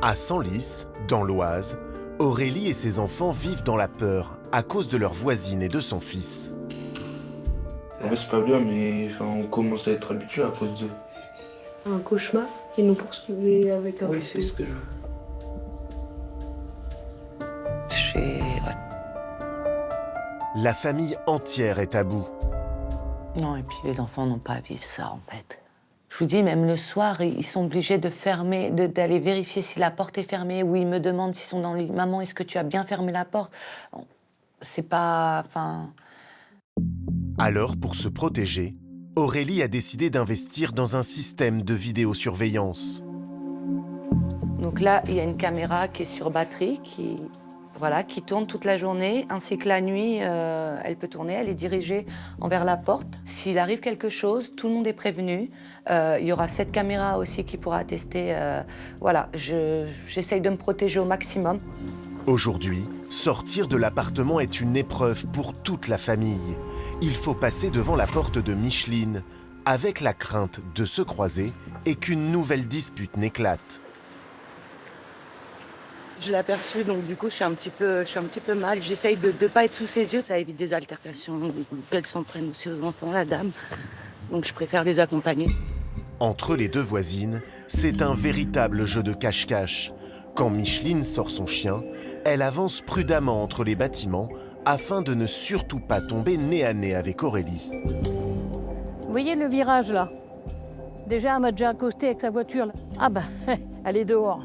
À Senlis, dans l'Oise, Aurélie et ses enfants vivent dans la peur à cause de leur voisine et de son fils. En fait, c'est pas bien, mais enfin, on commence à être habitué à cause de... Un cauchemar qui nous poursuivait avec un... Oui, c'est ce que je veux. La famille entière est à bout. Non, et puis les enfants n'ont pas à vivre ça, en fait. Je vous dis, même le soir, ils sont obligés de fermer, d'aller vérifier si la porte est fermée, ou ils me demandent s'ils sont dans le lit. Maman, est-ce que tu as bien fermé la porte? C'est pas... Enfin... Alors, pour se protéger, Aurélie a décidé d'investir dans un système de vidéosurveillance. Donc là, il y a une caméra qui est sur batterie, qui tourne toute la journée, ainsi que la nuit, elle peut tourner, elle est dirigée envers la porte. S'il arrive quelque chose, tout le monde est prévenu. Il y aura cette caméra aussi qui pourra attester. Voilà, j'essaye de me protéger au maximum. Aujourd'hui, sortir de l'appartement est une épreuve pour toute la famille. Il faut passer devant la porte de Micheline, avec la crainte de se croiser et qu'une nouvelle dispute n'éclate. Je l'ai aperçue, donc du coup, je suis un petit peu mal. J'essaye de ne pas être sous ses yeux, ça évite des altercations, qu'elle s'en prenne aussi aux enfants, la dame. Donc je préfère les accompagner. Entre les deux voisines, c'est un véritable jeu de cache-cache. Quand Micheline sort son chien, elle avance prudemment entre les bâtiments afin de ne surtout pas tomber nez à nez avec Aurélie. Vous voyez le virage là? Déjà, elle m'a déjà accosté avec sa voiture. Là. Ah ben, elle est dehors.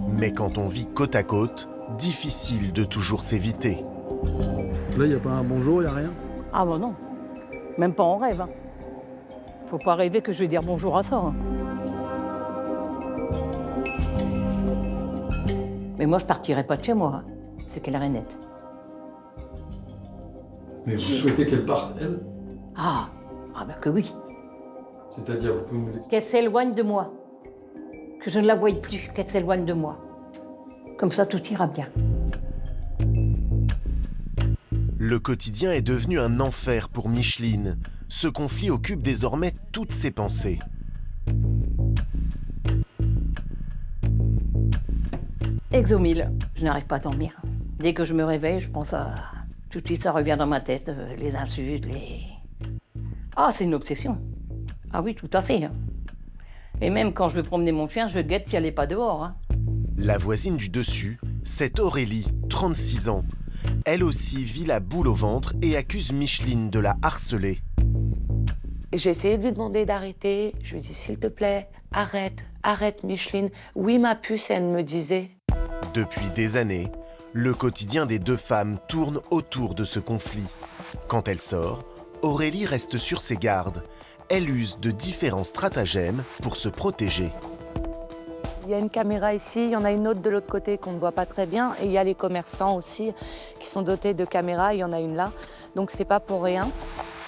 Mais quand on vit côte à côte, difficile de toujours s'éviter. Là, il n'y a pas un bonjour, il n'y a rien? Ah ben non, même pas en rêve. Hein. Faut pas rêver que je vais dire bonjour à ça. Hein. Mais moi, je partirai pas de chez moi. Hein. C'est clair et net. Mais vous souhaitez qu'elle parte, elle? Ah ben que oui. C'est-à-dire, vous pouvez nous l'expliquer? Qu'elle s'éloigne de moi. Que je ne la voie plus, qu'elle s'éloigne de moi. Comme ça, tout ira bien. Le quotidien est devenu un enfer pour Micheline. Ce conflit occupe désormais toutes ses pensées. Exomile, je n'arrive pas à dormir. Dès que je me réveille, je pense à... Tout de suite, ça revient dans ma tête, les insultes, les... Ah, c'est une obsession. Ah oui, tout à fait. Hein. Et même quand je veux promener mon chien, je guette si elle n'est pas dehors. Hein. La voisine du dessus, c'est Aurélie, 36 ans. Elle aussi vit la boule au ventre et accuse Micheline de la harceler. J'ai essayé de lui demander d'arrêter. Je lui ai dit, s'il te plaît, arrête Micheline. Oui, ma puce, elle me disait. Depuis des années, le quotidien des deux femmes tourne autour de ce conflit. Quand elle sort, Aurélie reste sur ses gardes. Elle use de différents stratagèmes pour se protéger. Il y a une caméra ici, il y en a une autre de l'autre côté qu'on ne voit pas très bien. Et il y a les commerçants aussi qui sont dotés de caméras, il y en a une là. Donc c'est pas pour rien.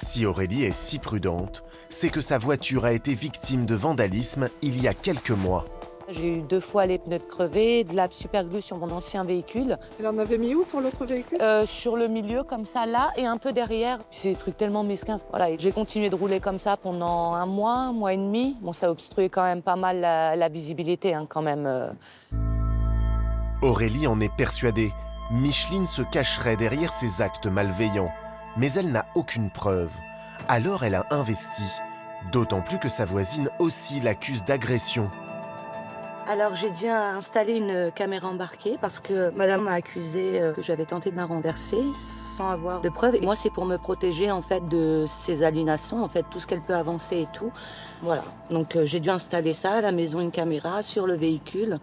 Si Aurélie est si prudente, c'est que sa voiture a été victime de vandalisme il y a quelques mois. J'ai eu 2 fois les pneus crevés, de la superglue sur mon ancien véhicule. Elle en avait mis où sur l'autre véhicule? Sur le milieu, comme ça, là, et un peu derrière. C'est des trucs tellement mesquins. Voilà, j'ai continué de rouler comme ça pendant un mois et demi. Bon, ça a obstrué quand même pas mal la visibilité, hein, quand même. Aurélie en est persuadée. Micheline se cacherait derrière ses actes malveillants. Mais elle n'a aucune preuve. Alors elle a investi. D'autant plus que sa voisine aussi l'accuse d'agression. Alors j'ai dû installer une caméra embarquée parce que madame m'a accusé que j'avais tenté de la renverser sans avoir de preuves. Et moi, c'est pour me protéger en fait de ses alienations, en fait tout ce qu'elle peut avancer et tout. Voilà. Donc j'ai dû installer ça à la maison, une caméra sur le véhicule.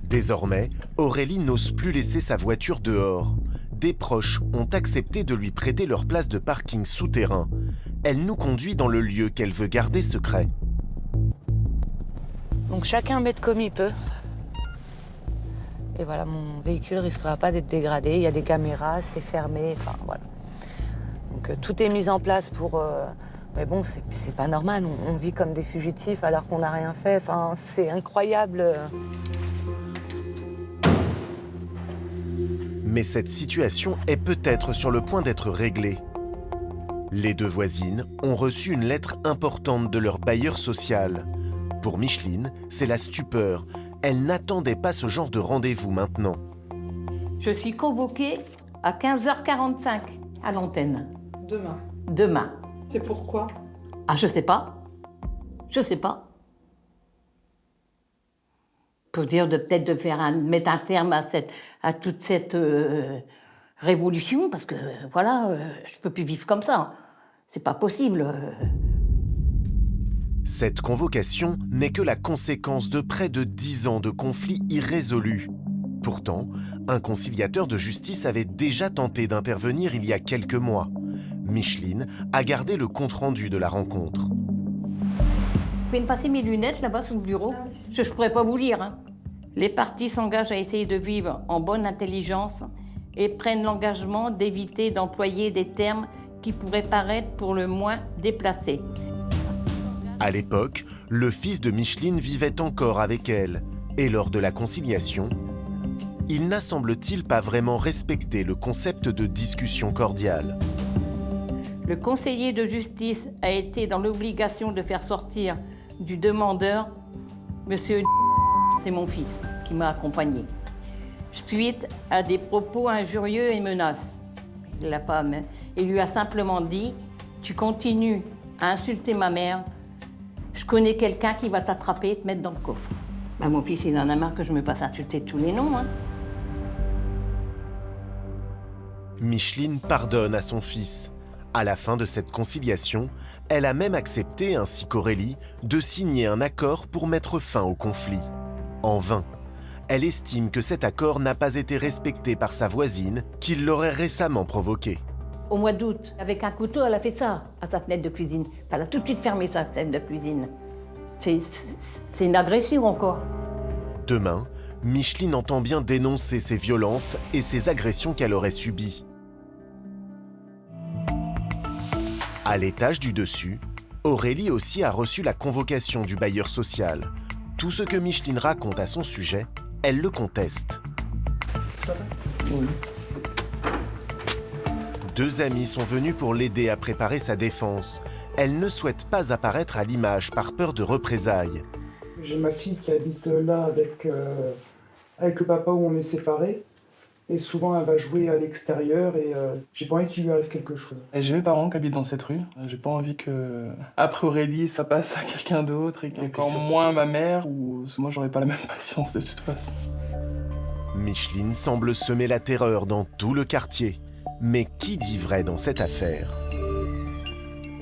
Désormais, Aurélie n'ose plus laisser sa voiture dehors. Des proches ont accepté de lui prêter leur place de parking souterrain. Elle nous conduit dans le lieu qu'elle veut garder secret. Donc chacun met comme il peut. Et voilà, mon véhicule ne risquera pas d'être dégradé. Il y a des caméras, c'est fermé, enfin voilà. Donc tout est mis en place pour... Mais bon, c'est pas normal, on vit comme des fugitifs alors qu'on n'a rien fait. Enfin, c'est incroyable. Mais cette situation est peut-être sur le point d'être réglée. Les deux voisines ont reçu une lettre importante de leur bailleur social. Pour Micheline, c'est la stupeur. Elle n'attendait pas ce genre de rendez-vous maintenant. Je suis convoquée à 15h45 à l'antenne. Demain. Demain. C'est pourquoi? Ah, je sais pas. Je sais pas. Pour dire peut-être de mettre un terme à toute cette révolution, parce que voilà, je peux plus vivre comme ça. C'est pas possible. Cette convocation n'est que la conséquence de près de 10 ans de conflits irrésolus. Pourtant, un conciliateur de justice avait déjà tenté d'intervenir il y a quelques mois. Micheline a gardé le compte-rendu de la rencontre. Vous pouvez me passer mes lunettes là-bas sous le bureau? Je ne pourrais pas vous lire. Hein. Les parties s'engagent à essayer de vivre en bonne intelligence et prennent l'engagement d'éviter d'employer des termes qui pourraient paraître pour le moins déplacés. À l'époque, le fils de Micheline vivait encore avec elle. Et lors de la conciliation, il n'a semble-t-il pas vraiment respecté le concept de discussion cordiale. Le conseiller de justice a été dans l'obligation de faire sortir du demandeur Monsieur c'est mon fils qui m'a accompagné, suite à des propos injurieux et menaces. Il l'a pas, mais il lui a simplement dit « Tu continues à insulter ma mère, je connais quelqu'un qui va t'attraper et te mettre dans le coffre. » Ben, mon fils, il en a marre que je me passe insulter tous les noms. Hein. Micheline pardonne à son fils. À la fin de cette conciliation, elle a même accepté, ainsi qu'Aurélie, de signer un accord pour mettre fin au conflit. En vain. Elle estime que cet accord n'a pas été respecté par sa voisine, qui l'aurait récemment provoqué. Au mois d'août, avec un couteau, elle a fait ça à sa fenêtre de cuisine. Elle a tout de suite fermé sa fenêtre de cuisine. C'est une agression encore. Demain, Micheline entend bien dénoncer ces violences et ces agressions qu'elle aurait subies. À l'étage du dessus, Aurélie aussi a reçu la convocation du bailleur social. Tout ce que Micheline raconte à son sujet, elle le conteste. Oui. Deux amis sont venus pour l'aider à préparer sa défense. Elle ne souhaite pas apparaître à l'image par peur de représailles. J'ai ma fille qui habite là avec le papa où on est séparés. Et souvent, elle va jouer à l'extérieur et j'ai pas envie qu'il lui arrive quelque chose. Et j'ai mes parents qui habitent dans cette rue. J'ai pas envie que, après Aurélie, ça passe à quelqu'un d'autre et encore moins ma mère, ou moi j'aurais pas la même patience de toute façon. Micheline semble semer la terreur dans tout le quartier. Mais qui dit vrai dans cette affaire ?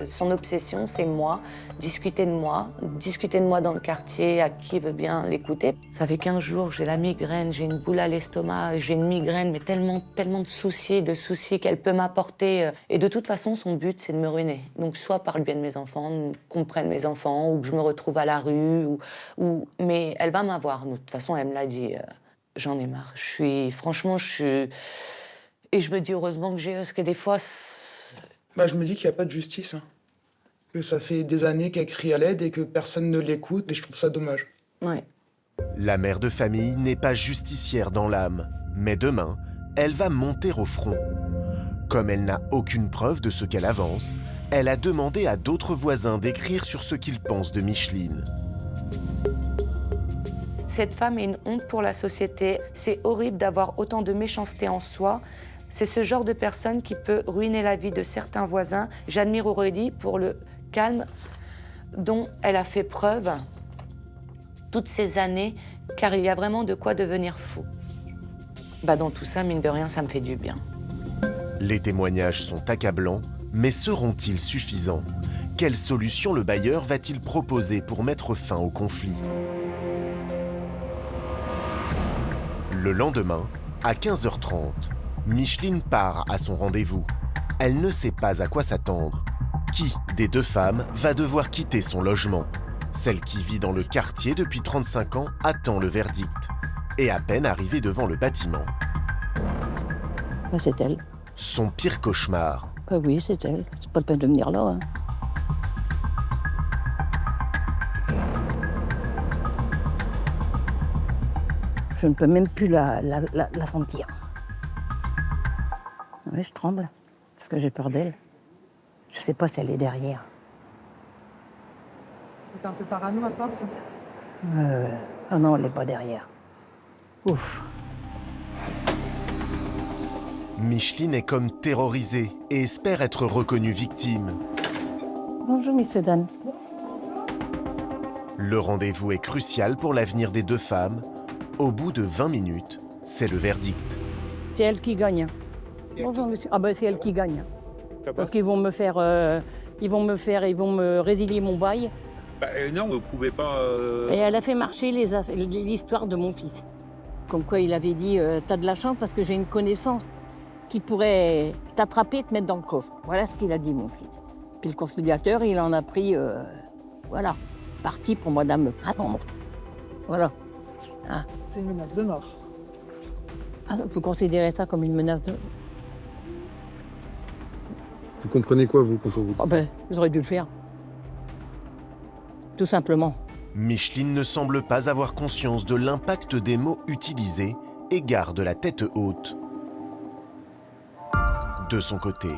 Son obsession, c'est moi, discuter de moi dans le quartier, à qui veut bien l'écouter. Ça fait 15 jours que j'ai la migraine, j'ai une boule à l'estomac, j'ai une migraine, mais tellement de soucis qu'elle peut m'apporter. Et de toute façon, son but, c'est de me ruiner. Donc soit par le bien de mes enfants, qu'on prenne mes enfants, ou que je me retrouve à la rue, mais elle va m'avoir. De toute façon, elle me l'a dit, j'en ai marre. Franchement, je suis... Et je me dis heureusement que j'ai... Parce que des fois... Je me dis qu'il n'y a pas de justice. Hein. Que ça fait des années qu'elle crie à l'aide et que personne ne l'écoute, et je trouve ça dommage. Ouais. La mère de famille n'est pas justicière dans l'âme, mais demain, elle va monter au front. Comme elle n'a aucune preuve de ce qu'elle avance, elle a demandé à d'autres voisins d'écrire sur ce qu'ils pensent de Micheline. Cette femme est une honte pour la société. C'est horrible d'avoir autant de méchanceté en soi. C'est ce genre de personne qui peut ruiner la vie de certains voisins. J'admire Aurélie pour le calme dont elle a fait preuve toutes ces années, car il y a vraiment de quoi devenir fou. Dans tout ça, mine de rien, ça me fait du bien. Les témoignages sont accablants, mais seront-ils suffisants ? Quelle solution le bailleur va-t-il proposer pour mettre fin au conflit ? Le lendemain, à 15h30, Micheline part à son rendez-vous. Elle ne sait pas à quoi s'attendre. Qui des deux femmes va devoir quitter son logement ? Celle qui vit dans le quartier depuis 35 ans attend le verdict. Et à peine arrivée devant le bâtiment. C'est elle. Son pire cauchemar. Oui, c'est elle. C'est pas le peine de venir là. Hein. Je ne peux même plus la sentir. Oui, je tremble, parce que j'ai peur d'elle. Je sais pas si elle est derrière. C'est un peu parano à force. Ah non, elle n'est pas derrière. Ouf. Micheline est comme terrorisée et espère être reconnue victime. Bonjour, Monsieur Dan. Le rendez-vous est crucial pour l'avenir des deux femmes. Au bout de 20 minutes, c'est le verdict. C'est elle qui gagne. Bonjour, monsieur. Ah ben, c'est elle qui gagne. Parce qu'ils vont ils vont me résilier mon bail. Non, vous pouvez pas... Et elle a fait marcher l'histoire de mon fils. Comme quoi il avait dit, t'as de la chance parce que j'ai une connaissance qui pourrait t'attraper et te mettre dans le coffre. Voilà ce qu'il a dit, mon fils. Puis le conciliateur, il en a pris, voilà, parti pour madame attendre. Voilà. Ah. C'est une menace de mort. Ah, vous considérez ça comme une menace de... Vous comprenez quoi, vous, quand on vous dit Oh ben, j'aurais dû le faire. Tout simplement. Micheline ne semble pas avoir conscience de l'impact des mots utilisés et garde la tête haute. De son côté,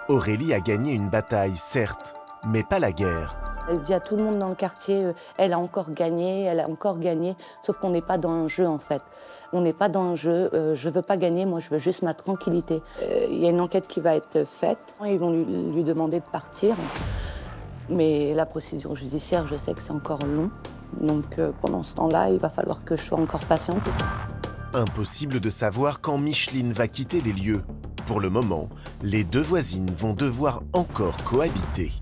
Aurélie a gagné une bataille, certes, mais pas la guerre. Elle dit à tout le monde dans le quartier, elle a encore gagné, sauf qu'on n'est pas dans un jeu en fait. On n'est pas dans un jeu, je veux pas gagner, moi je veux juste ma tranquillité. Il y a une enquête qui va être faite, ils vont lui demander de partir. Mais la procédure judiciaire, je sais que c'est encore long. Donc pendant ce temps-là, il va falloir que je sois encore patiente. Impossible de savoir quand Micheline va quitter les lieux. Pour le moment, les deux voisines vont devoir encore cohabiter.